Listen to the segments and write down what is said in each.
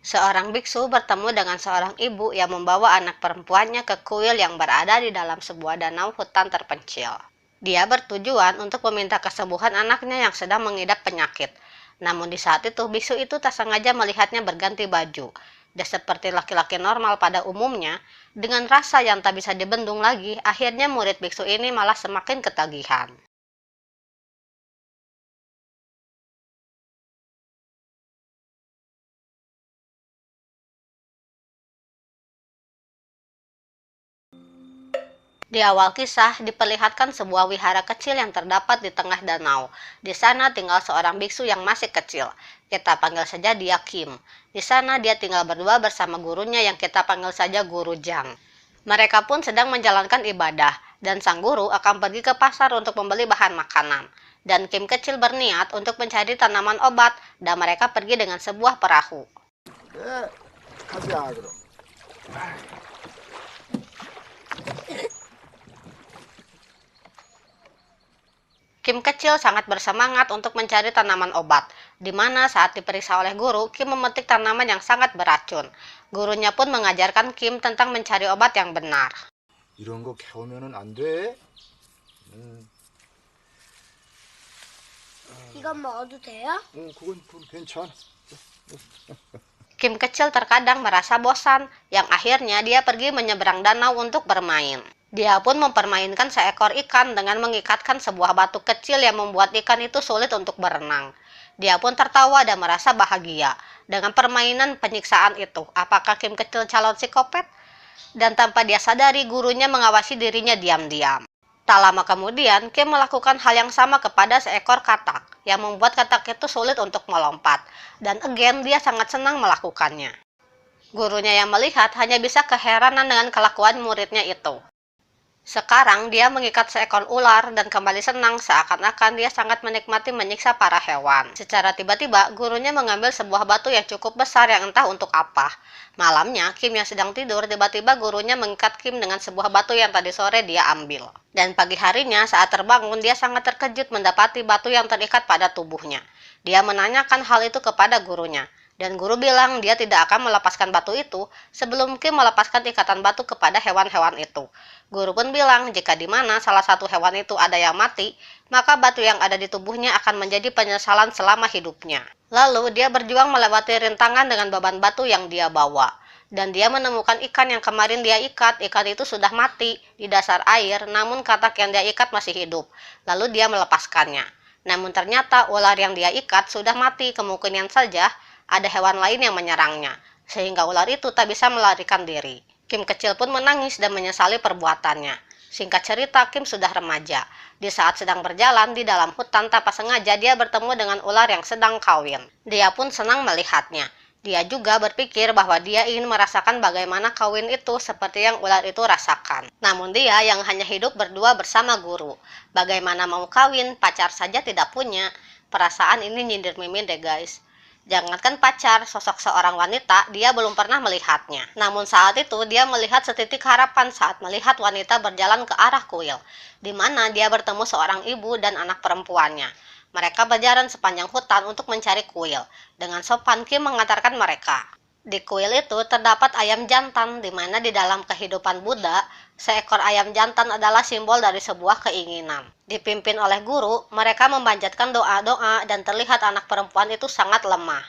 Seorang biksu bertemu dengan seorang ibu yang membawa anak perempuannya ke kuil yang berada di dalam sebuah danau hutan terpencil. Dia bertujuan untuk meminta kesembuhan anaknya yang sedang mengidap penyakit. Namun di saat itu, biksu itu tak sengaja melihatnya berganti baju. Dan seperti laki-laki normal pada umumnya, dengan rasa yang tak bisa dibendung lagi, akhirnya murid biksu ini malah semakin ketagihan. Di awal kisah, diperlihatkan sebuah wihara kecil yang terdapat di tengah danau. Di sana tinggal seorang biksu yang masih kecil. Kita panggil saja dia Kim. Di sana dia tinggal berdua bersama gurunya yang kita panggil saja Guru Jang. Mereka pun sedang menjalankan ibadah, dan sang guru akan pergi ke pasar untuk membeli bahan makanan. Dan Kim kecil berniat untuk mencari tanaman obat, dan mereka pergi dengan sebuah perahu. 가자 그럼. Kim kecil sangat bersemangat untuk mencari tanaman obat, di mana saat diperiksa oleh guru, Kim memetik tanaman yang sangat beracun. Gurunya pun mengajarkan Kim tentang mencari obat yang benar. 이런 거 캐오면은 안 돼. 이건 먹어도 돼요? 그건 괜찮아. Kim kecil terkadang merasa bosan, yang akhirnya dia pergi menyeberang danau untuk bermain. Dia pun mempermainkan seekor ikan dengan mengikatkan sebuah batu kecil yang membuat ikan itu sulit untuk berenang. Dia pun tertawa dan merasa bahagia dengan permainan penyiksaan itu. Apakah Kim kecil calon psikopat? Dan tanpa dia sadari, gurunya mengawasi dirinya diam-diam. Tak lama kemudian, Kim melakukan hal yang sama kepada seekor katak, yang membuat katak itu sulit untuk melompat. Dan again, dia sangat senang melakukannya. Gurunya yang melihat hanya bisa keheranan dengan kelakuan muridnya itu. Sekarang dia mengikat seekor ular dan kembali senang seakan-akan dia sangat menikmati menyiksa para hewan. Secara tiba-tiba, gurunya mengambil sebuah batu yang cukup besar yang entah untuk apa. Malamnya, Kim yang sedang tidur, tiba-tiba gurunya mengikat Kim dengan sebuah batu yang tadi sore dia ambil. Dan pagi harinya, saat terbangun, dia sangat terkejut mendapati batu yang terikat pada tubuhnya. Dia menanyakan hal itu kepada gurunya. Dan guru bilang dia tidak akan melepaskan batu itu sebelum Kim melepaskan ikatan batu kepada hewan-hewan itu. Guru pun bilang jika di mana salah satu hewan itu ada yang mati, maka batu yang ada di tubuhnya akan menjadi penyesalan selama hidupnya. Lalu dia berjuang melewati rintangan dengan beban batu yang dia bawa. Dan dia menemukan ikan yang kemarin dia ikat. Ikan itu sudah mati di dasar air, namun katak yang dia ikat masih hidup. Lalu dia melepaskannya. Namun ternyata ular yang dia ikat sudah mati, kemungkinan saja ada hewan lain yang menyerangnya, sehingga ular itu tak bisa melarikan diri. Kim kecil pun menangis dan menyesali perbuatannya. Singkat cerita, Kim sudah remaja. Di saat sedang berjalan di dalam hutan, tanpa sengaja dia bertemu dengan ular yang sedang kawin. Dia pun senang melihatnya. Dia juga berpikir bahwa dia ingin merasakan bagaimana kawin itu seperti yang ular itu rasakan. Namun dia yang hanya hidup berdua bersama guru. Bagaimana mau kawin, pacar saja tidak punya. Perasaan ini nyindir mimin deh guys. Jangankan pacar, sosok seorang wanita, dia belum pernah melihatnya. Namun saat itu, dia melihat setitik harapan saat melihat wanita berjalan ke arah kuil, di mana dia bertemu seorang ibu dan anak perempuannya. Mereka berjalan sepanjang hutan untuk mencari kuil. Dengan sopan, Kim mengantarkan mereka. Di kuil itu terdapat ayam jantan, di mana di dalam kehidupan Buddha, seekor ayam jantan adalah simbol dari sebuah keinginan. Dipimpin oleh guru, mereka memanjatkan doa-doa dan terlihat anak perempuan itu sangat lemah.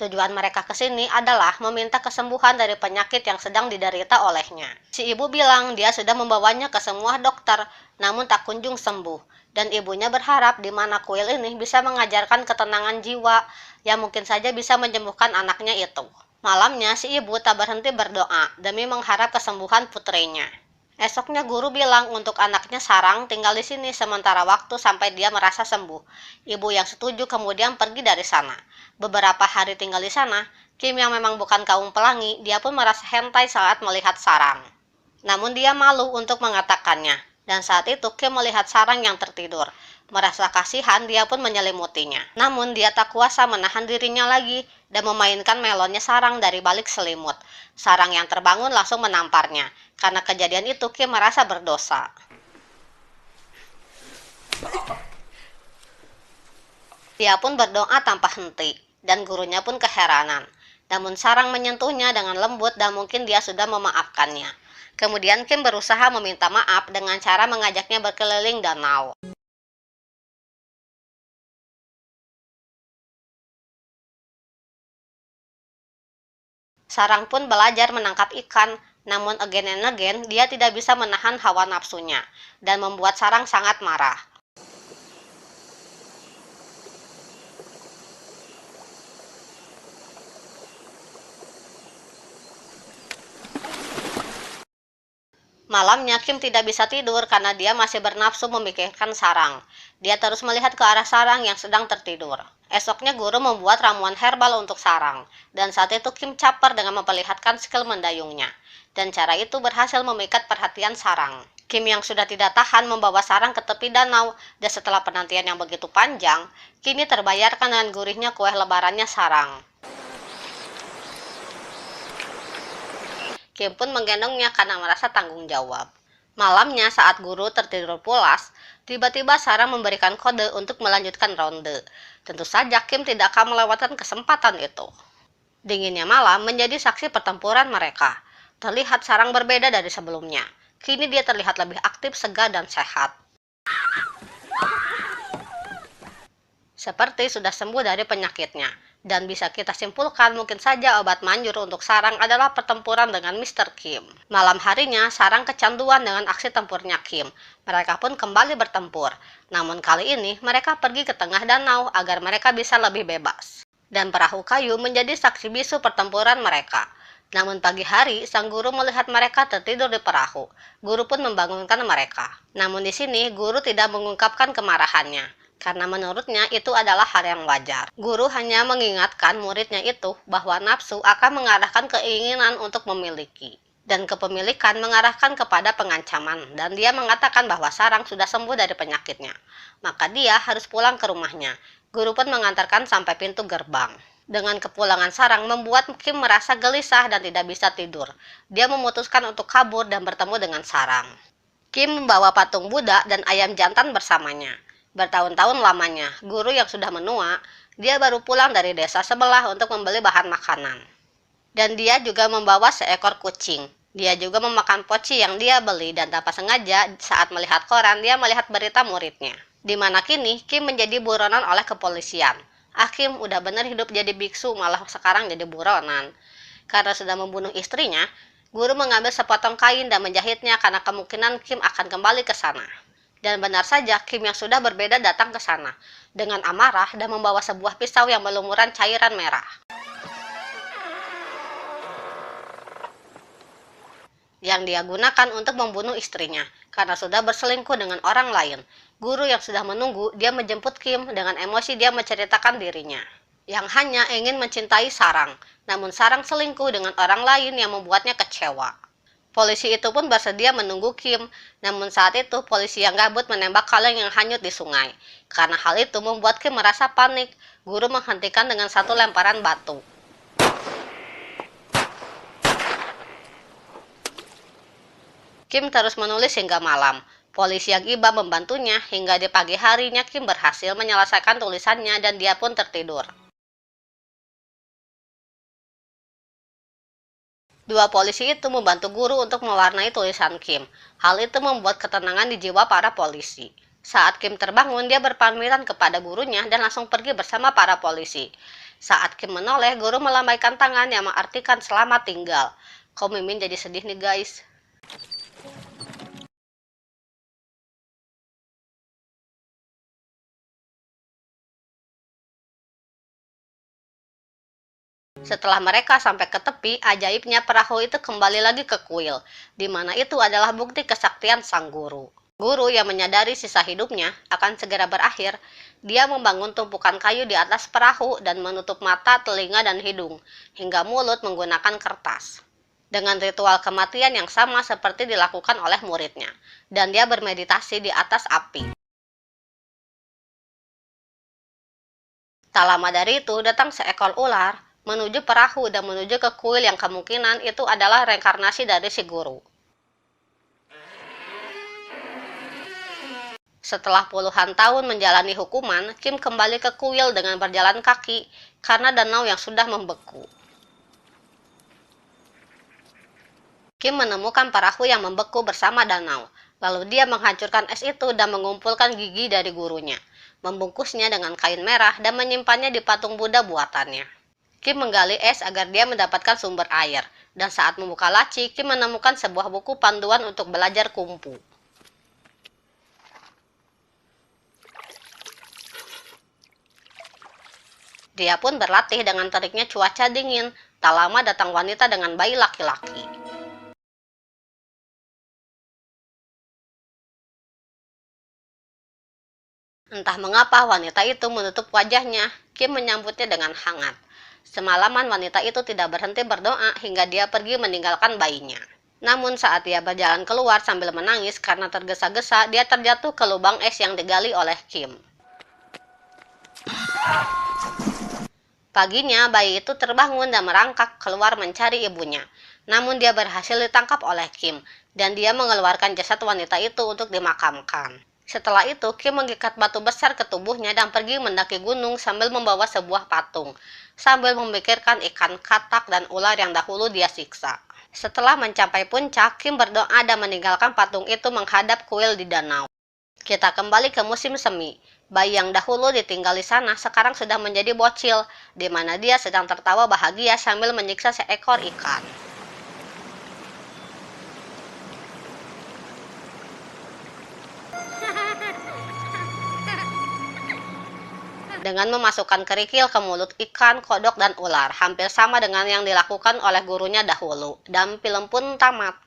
Tujuan mereka ke sini adalah meminta kesembuhan dari penyakit yang sedang diderita olehnya. Si ibu bilang dia sudah membawanya ke semua dokter, namun tak kunjung sembuh. Dan ibunya berharap di mana kuil ini bisa mengajarkan ketenangan jiwa yang mungkin saja bisa menyembuhkan anaknya itu. Malamnya, si ibu tak berhenti berdoa demi mengharap kesembuhan putrinya. Esoknya guru bilang untuk anaknya Sarang tinggal di sini sementara waktu sampai dia merasa sembuh. Ibu yang setuju kemudian pergi dari sana. Beberapa hari tinggal di sana, Kim yang memang bukan kaum pelangi, dia pun merasa hentai saat melihat Sarang. Namun dia malu untuk mengatakannya. Dan saat itu Kim melihat Sarang yang tertidur. Merasa kasihan, dia pun menyelimutinya. Namun dia tak kuasa menahan dirinya lagi dan memainkan melonnya Sarang dari balik selimut. Sarang yang terbangun langsung menamparnya. Karena kejadian itu Kim merasa berdosa. Dia pun berdoa tanpa henti, dan gurunya pun keheranan. Namun sarang menyentuhnya dengan lembut dan mungkin dia sudah memaafkannya. Kemudian Kim berusaha meminta maaf dengan cara mengajaknya berkeliling danau. Sarang pun belajar menangkap ikan, namun again and again dia tidak bisa menahan hawa nafsunya, dan membuat Sarang sangat marah. Malamnya Kim tidak bisa tidur karena dia masih bernafsu memikirkan Sarang. Dia terus melihat ke arah Sarang yang sedang tertidur. Esoknya guru membuat ramuan herbal untuk Sarang, dan saat itu Kim caper dengan memperlihatkan skill mendayungnya. Dan cara itu berhasil memikat perhatian Sarang. Kim yang sudah tidak tahan membawa Sarang ke tepi danau, dan setelah penantian yang begitu panjang, kini terbayarkan dengan gurihnya kue lebarannya Sarang. Kim pun menggendongnya karena merasa tanggung jawab. Malamnya saat guru tertidur pulas, tiba-tiba Sarang memberikan kode untuk melanjutkan ronde. Tentu saja Kim tidak akan melewatkan kesempatan itu. Dinginnya malam menjadi saksi pertempuran mereka. Terlihat Sarang berbeda dari sebelumnya. Kini dia terlihat lebih aktif, segar, dan sehat. Seperti sudah sembuh dari penyakitnya. Dan bisa kita simpulkan mungkin saja obat manjur untuk Sarang adalah pertempuran dengan Mr. Kim. Malam harinya, Sarang kecanduan dengan aksi tempurnya Kim. Mereka pun kembali bertempur. Namun kali ini, mereka pergi ke tengah danau agar mereka bisa lebih bebas. Dan perahu kayu menjadi saksi bisu pertempuran mereka. Namun pagi hari, sang guru melihat mereka tertidur di perahu. Guru pun membangunkan mereka. Namun di sini, guru tidak mengungkapkan kemarahannya. Karena menurutnya itu adalah hal yang wajar. Guru hanya mengingatkan muridnya itu bahwa nafsu akan mengarahkan keinginan untuk memiliki. Dan kepemilikan mengarahkan kepada pengancaman. Dan dia mengatakan bahwa Sarang sudah sembuh dari penyakitnya. Maka dia harus pulang ke rumahnya. Guru pun mengantarkan sampai pintu gerbang. Dengan kepulangan Sarang membuat Kim merasa gelisah dan tidak bisa tidur. Dia memutuskan untuk kabur dan bertemu dengan Sarang. Kim membawa patung Buddha dan ayam jantan bersamanya. Bertahun-tahun lamanya, guru yang sudah menua, dia baru pulang dari desa sebelah untuk membeli bahan makanan. Dan dia juga membawa seekor kucing. Dia juga memakan poci yang dia beli dan tanpa sengaja saat melihat koran, dia melihat berita muridnya. Di mana kini, Kim menjadi buronan oleh kepolisian. Kim udah bener hidup jadi biksu, malah sekarang jadi buronan. Karena sudah membunuh istrinya, guru mengambil sepotong kain dan menjahitnya karena kemungkinan Kim akan kembali ke sana. Dan benar saja, Kim yang sudah berbeda datang ke sana dengan amarah dan membawa sebuah pisau yang berlumuran cairan merah. Yang dia gunakan untuk membunuh istrinya karena sudah berselingkuh dengan orang lain. Guru yang sudah menunggu, dia menjemput Kim dengan emosi dia menceritakan dirinya. Yang hanya ingin mencintai Sarang, namun Sarang selingkuh dengan orang lain yang membuatnya kecewa. Polisi itu pun bersedia menunggu Kim, namun saat itu polisi yang gabut menembak kaleng yang hanyut di sungai. Karena hal itu membuat Kim merasa panik, guru menghentikan dengan satu lemparan batu. Kim terus menulis hingga malam. Polisi yang iba membantunya hingga di pagi harinya Kim berhasil menyelesaikan tulisannya dan dia pun tertidur. Dua polisi itu membantu guru untuk mewarnai tulisan Kim. Hal itu membuat ketenangan di jiwa para polisi. Saat Kim terbangun, dia berpamitan kepada gurunya dan langsung pergi bersama para polisi. Saat Kim menoleh, guru melambaikan tangan yang mengartikan selamat tinggal. Kok Mimin jadi sedih nih guys? Setelah mereka sampai ke tepi, ajaibnya perahu itu kembali lagi ke kuil, di mana itu adalah bukti kesaktian sang guru. Guru yang menyadari sisa hidupnya akan segera berakhir, dia membangun tumpukan kayu di atas perahu dan menutup mata, telinga, dan hidung, hingga mulut menggunakan kertas. Dengan ritual kematian yang sama seperti dilakukan oleh muridnya, dan dia bermeditasi di atas api. Tak lama dari itu datang seekor ular, menuju perahu dan menuju ke kuil yang kemungkinan itu adalah reinkarnasi dari si guru. Setelah puluhan tahun menjalani hukuman, Kim kembali ke kuil dengan berjalan kaki karena danau yang sudah membeku. Kim menemukan perahu yang membeku bersama danau. Lalu dia menghancurkan es itu dan mengumpulkan gigi dari gurunya, membungkusnya dengan kain merah dan menyimpannya di patung Buddha buatannya. Kim menggali es agar dia mendapatkan sumber air, dan saat membuka laci, Kim menemukan sebuah buku panduan untuk belajar kungfu. Dia pun berlatih dengan teriknya cuaca dingin. Tak lama datang wanita dengan bayi laki-laki. Entah mengapa wanita itu menutup wajahnya, Kim menyambutnya dengan hangat. Semalaman wanita itu tidak berhenti berdoa hingga dia pergi meninggalkan bayinya. Namun saat dia berjalan keluar sambil menangis karena tergesa-gesa, dia terjatuh ke lubang es yang digali oleh Kim. Paginya, bayi itu terbangun dan merangkak keluar mencari ibunya. Namun dia berhasil ditangkap oleh Kim, dan dia mengeluarkan jasad wanita itu untuk dimakamkan. Setelah itu, Kim mengikat batu besar ke tubuhnya dan pergi mendaki gunung sambil membawa sebuah patung, sambil memikirkan ikan katak dan ular yang dahulu dia siksa. Setelah mencapai puncak, Kim berdoa dan meninggalkan patung itu menghadap kuil di danau. Kita kembali ke musim semi. Bayi yang dahulu ditinggal di sana sekarang sudah menjadi bocil, di mana dia sedang tertawa bahagia sambil menyiksa seekor ikan. Dengan memasukkan kerikil ke mulut ikan, kodok, dan ular, hampir sama dengan yang dilakukan oleh gurunya dahulu. Dan film pun tamat.